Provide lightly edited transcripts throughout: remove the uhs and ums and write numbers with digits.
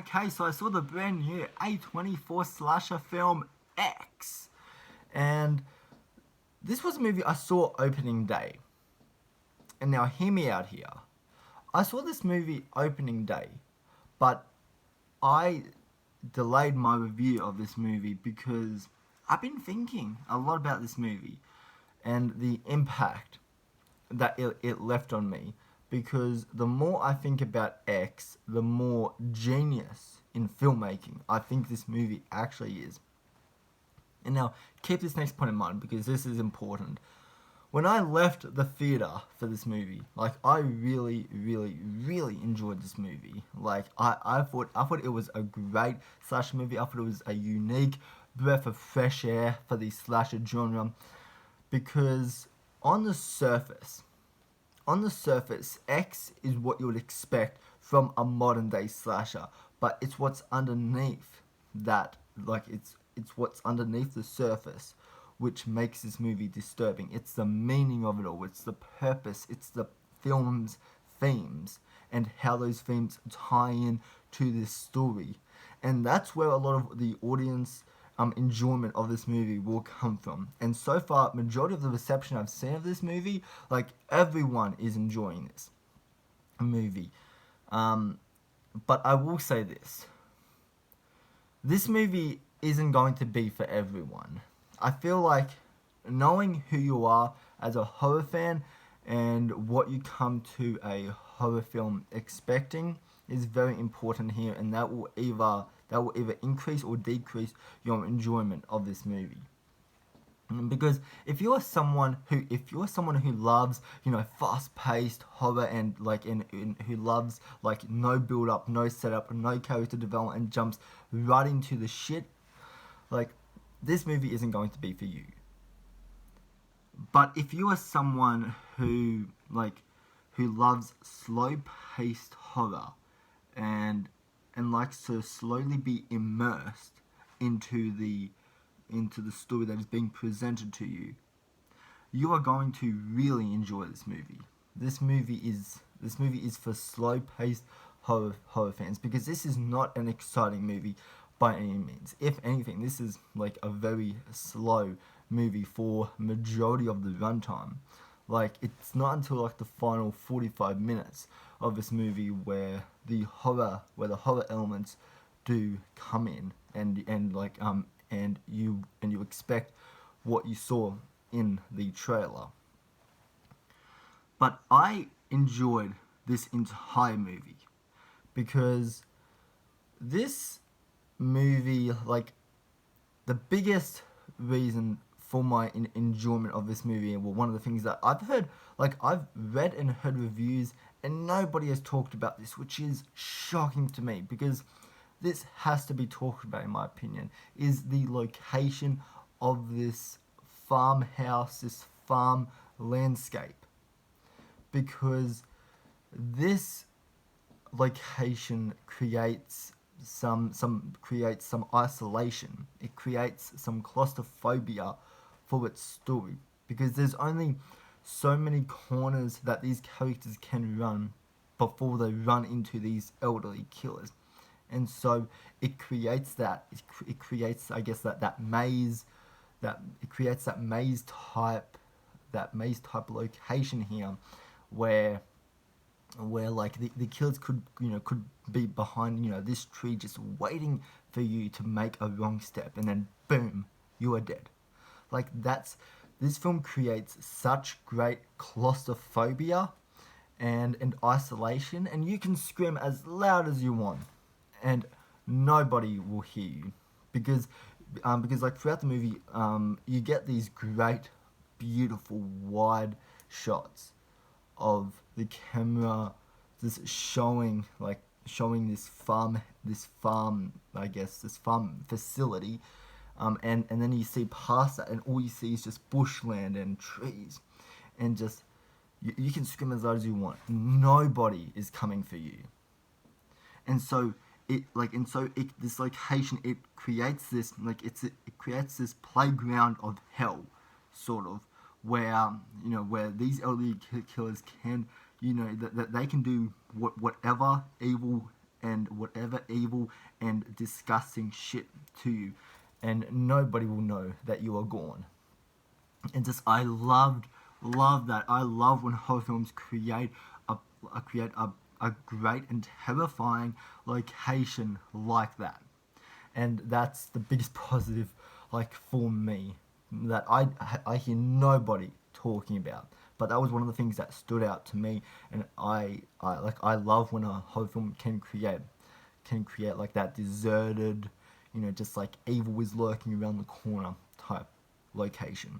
Okay, so I saw the brand new A24 slasher film X. And this was a movie I saw opening day. And now hear me out here. I saw this movie opening day, but I delayed my review of this movie because I've been thinking a lot about this movie and the impact that it left on me. Because the more I think about X, the more genius in filmmaking I think this movie actually is. And now, keep this next point in mind because this is important. When I left the theater for this movie, like I really, really, really enjoyed this movie. Like I thought it was a great slasher movie. I thought it was a unique breath of fresh air for the slasher genre because on the surface, X is what you would expect from a modern day slasher, but it's what's underneath that, like it's what's underneath the surface, which makes this movie disturbing. It's the meaning of it all. It's the purpose. It's the film's themes and how those themes tie in to this story, and that's where a lot of the audience enjoyment of this movie will come from. And so far, majority of the reception I've seen of this movie, like everyone is enjoying this movie. But I will say this: this movie isn't going to be for everyone. I feel like knowing who you are as a horror fan and what you come to a horror film expecting is very important here, and that will either increase or decrease your enjoyment of this movie. Because if you're someone who loves fast paced horror and who loves like no build up, no setup, no character development and jumps right into the shit, like this movie isn't going to be for you. But if you are someone who loves slow paced horror and likes to slowly be immersed into the story that is being presented to you, you are going to really enjoy this movie. This movie is for slow paced horror fans because this is not an exciting movie by any means. If anything, this is like a very slow movie for majority of the runtime. Like it's not until like the final 45 minutes of this movie where the horror elements do come in and you expect what you saw in the trailer. But I enjoyed this entire movie because this movie, like the biggest reason for my enjoyment of this movie, well, one of the things that I've heard, like I've read and heard reviews, and nobody has talked about this, which is shocking to me because this has to be talked about, in my opinion, is the location of this farmhouse, this farm landscape, because this location creates some isolation. It creates some claustrophobia for its story because there's only so many corners that these characters can run before they run into these elderly killers, and so it creates I guess that maze that it creates that maze type location here where like the killers could be behind this tree just waiting for you to make a wrong step, and then boom, you are dead. Like this film creates such great claustrophobia and isolation, and you can scream as loud as you want and nobody will hear you because like throughout the movie you get these great beautiful wide shots of the camera just showing this farm, I guess, this farm facility, and then you see past that and all you see is just bushland and trees, and just you can scream as loud as you want, nobody is coming for you. And so this location, it creates this playground of hell, sort of, where these elderly killers can that they can do whatever evil and whatever evil and disgusting shit to you, and nobody will know that you are gone. And just I love that. I love when horror films create a great and terrifying location like that. And that's the biggest positive, like, for me, that I hear nobody talking about. But that was one of the things that stood out to me, and I love when a horror film can create like that deserted, just like evil is lurking around the corner type location.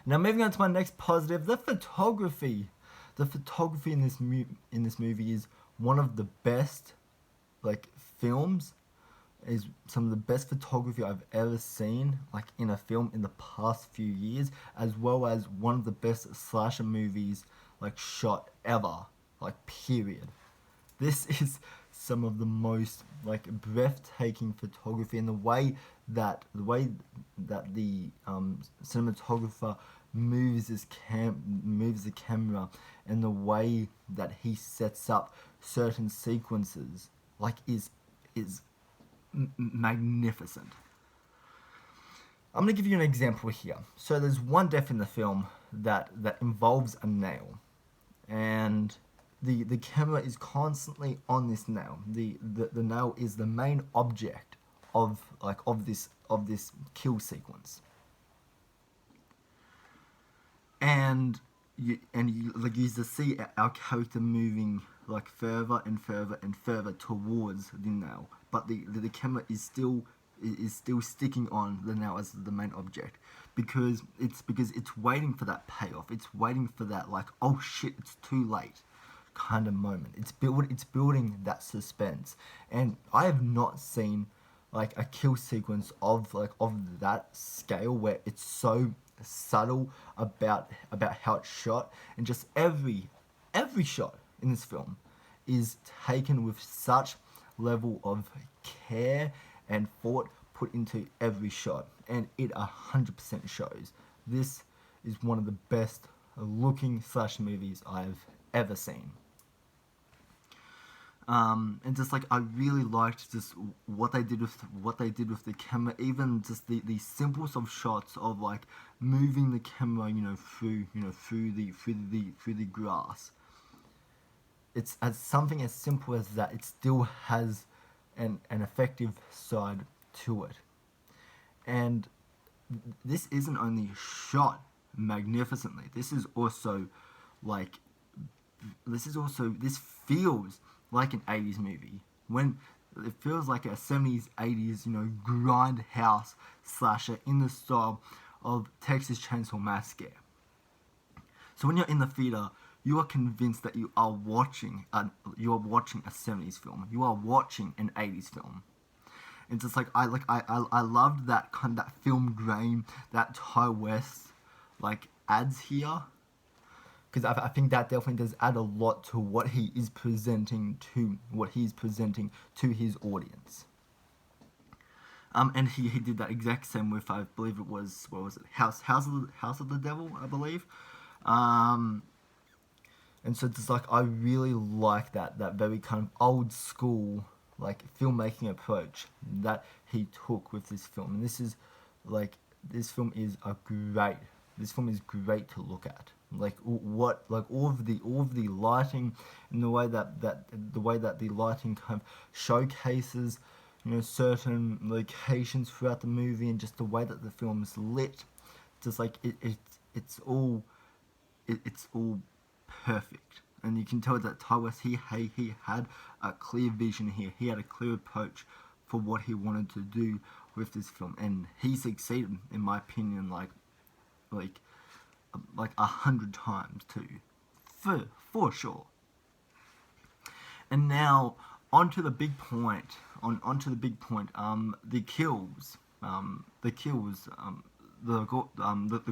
Now moving on to my next positive, the photography. The photography in this movie is one of the best, like, films, is some of the best photography I've ever seen, like, in a film in the past few years, as well as one of the best slasher movies, like, shot ever, like, period. This is some of the most, like, breathtaking photography, and the way that the cinematographer moves the camera, and the way that he sets up certain sequences, like, is magnificent. I'm gonna give you an example here. So there's one death in the film that involves a nail, and the camera is constantly on this nail. The nail is the main object of this kill sequence, and you like, you just see our character moving, like, further and further and further towards the nail, but the camera is still sticking on the nail as the main object, because it's waiting for that payoff. It's waiting for that, like, oh shit, it's too late kind of moment. It's building that suspense, and I have not seen, like, a kill sequence of that scale, where it's so subtle about how it's shot, and just every shot in this film is taken with such level of care and thought put into every shot, and it 100% shows. This is one of the best looking slash movies I've ever seen. And just, like, I really liked just what they did with the camera, even just the simplest of shots of, like, moving the camera, through the grass. It's as something as simple as that. It still has an effective side to it, and this isn't only shot magnificently. This feels like an 80s movie, when it feels like a 70s, 80s, grindhouse slasher in the style of Texas Chainsaw Massacre. So when you're in the theater, you are convinced that you are watching a 70s film. You are watching an 80s film. It's just like I loved that kind of that film grain that Ty West, like, adds here, because I think that definitely does add a lot to what he is presenting to his audience. And he did that exact same with, I believe it was, what was it, House of the Devil, I believe. And so it's like, I really like that very kind of old school, like, filmmaking approach that he took with this film. And this film is great to look at. Like, all of the lighting, and the way that the lighting kind of showcases, certain locations throughout the movie, and just the way that the film is lit, just like it's all perfect. And you can tell that Ty West, he had a clear vision here. He had a clear approach for what he wanted to do with this film, and he succeeded, in my opinion, like 100 times too, for sure. And now onto the big point. The kills, the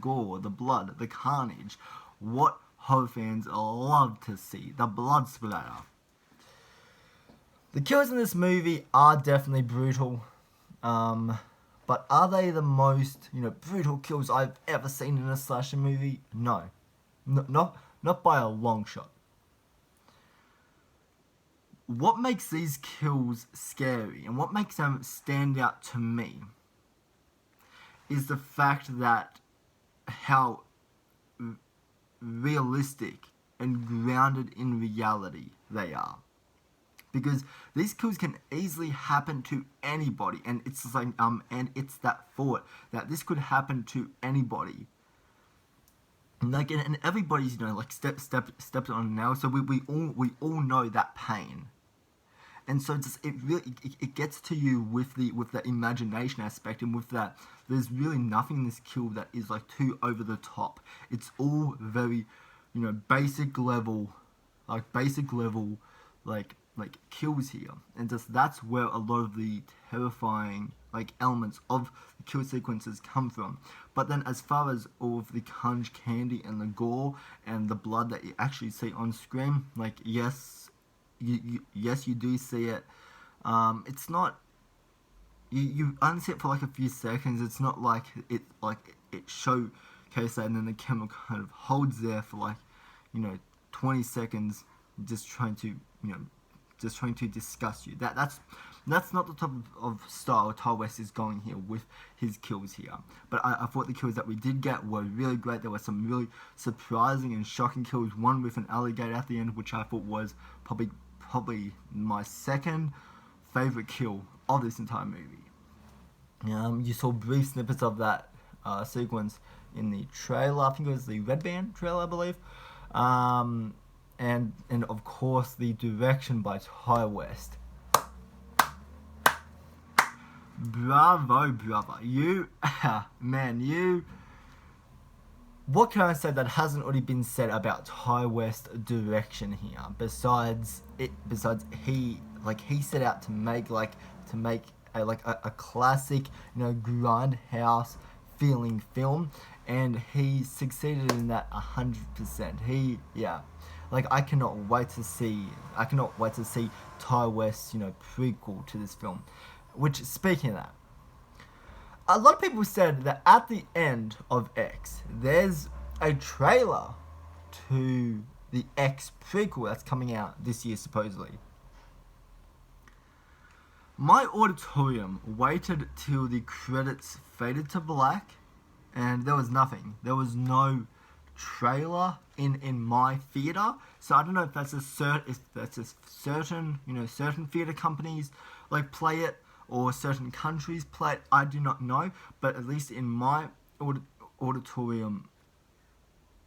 gore, the blood, the carnage. What horror fans love to see, the blood splatter. The kills in this movie are definitely brutal, but are they the most, brutal kills I've ever seen in a slasher movie? No, not by a long shot. what makes these kills scary and what makes them stand out to me is the fact that how realistic and grounded in reality they are. Because these kills can easily happen to anybody, and it's like and it's that thought that this could happen to anybody. Like and everybody's like stepped on a nail, so we all know that pain. And so it really it gets to you with the imagination aspect, and with that there's really nothing in this kill that is like too over the top. It's all very basic level like kills here, and just that's where a lot of the terrifying like elements of the kill sequences come from. But then as far as all of the carnage candy and the gore and the blood that you actually see on screen, like yes you do see it. It's not you only see it for like a few seconds. It's not like it showcases that and then the camera kind of holds there for like 20 seconds just trying to disgust you. That's not the type of style Ty West is going here with his kills here. But I thought the kills that we did get were really great. There were some really surprising and shocking kills. One with an alligator at the end, which I thought was probably my second favorite kill of this entire movie. You saw brief snippets of that sequence in the trailer. I think it was the Red Band trailer, I believe. And of course the direction by Ty West. Bravo, brother. What can I say that hasn't already been said about Ty West's direction here? Besides he set out to make a classic, grindhouse feeling film, and he succeeded in that 100%. I cannot wait to see Ty West's prequel to this film. Which, speaking of that, a lot of people said that at the end of X, there's a trailer to the X prequel that's coming out this year, supposedly. My auditorium waited till the credits faded to black, and there was nothing. There was no trailer in my theater. So I don't know if that's a certain theater companies like play it, or certain countries play it. I do not know, but at least in my auditorium,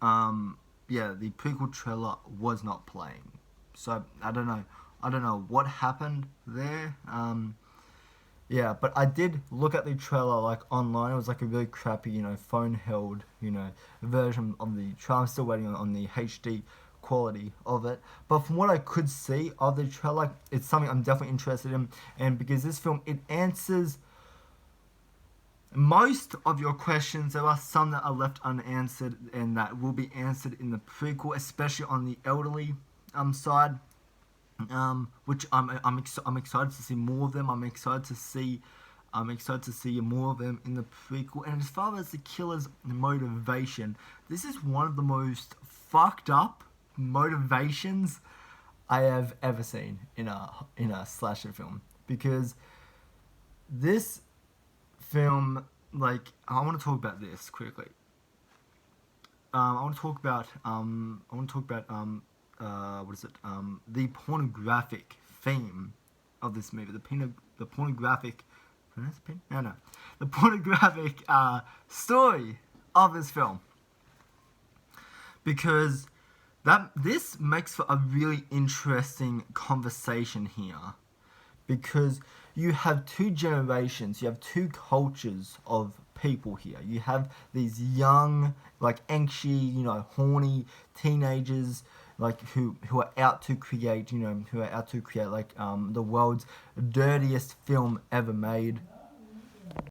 the prequel trailer was not playing. So I don't know what happened there. But I did look at the trailer online. It was a really crappy, phone held, version of the trailer. I'm still waiting on the HD quality of it. But from what I could see of the trailer, it's something I'm definitely interested in. And because this film, it answers most of your questions. There are some that are left unanswered and that will be answered in the prequel, especially on the elderly side. Which I'm excited to see more of them. I'm excited to see more of them in the prequel. And as far as the killer's motivation, this is one of the most fucked up motivations I have ever seen in a slasher film. Because this film, I want to talk about this quickly. I want to talk about the pornographic theme of this movie. The pornographic story of this film, because this makes for a really interesting conversation here, because you have two generations, you have two cultures of people here. You have these young, anxious, horny teenagers, who are out to create, the world's dirtiest film ever made,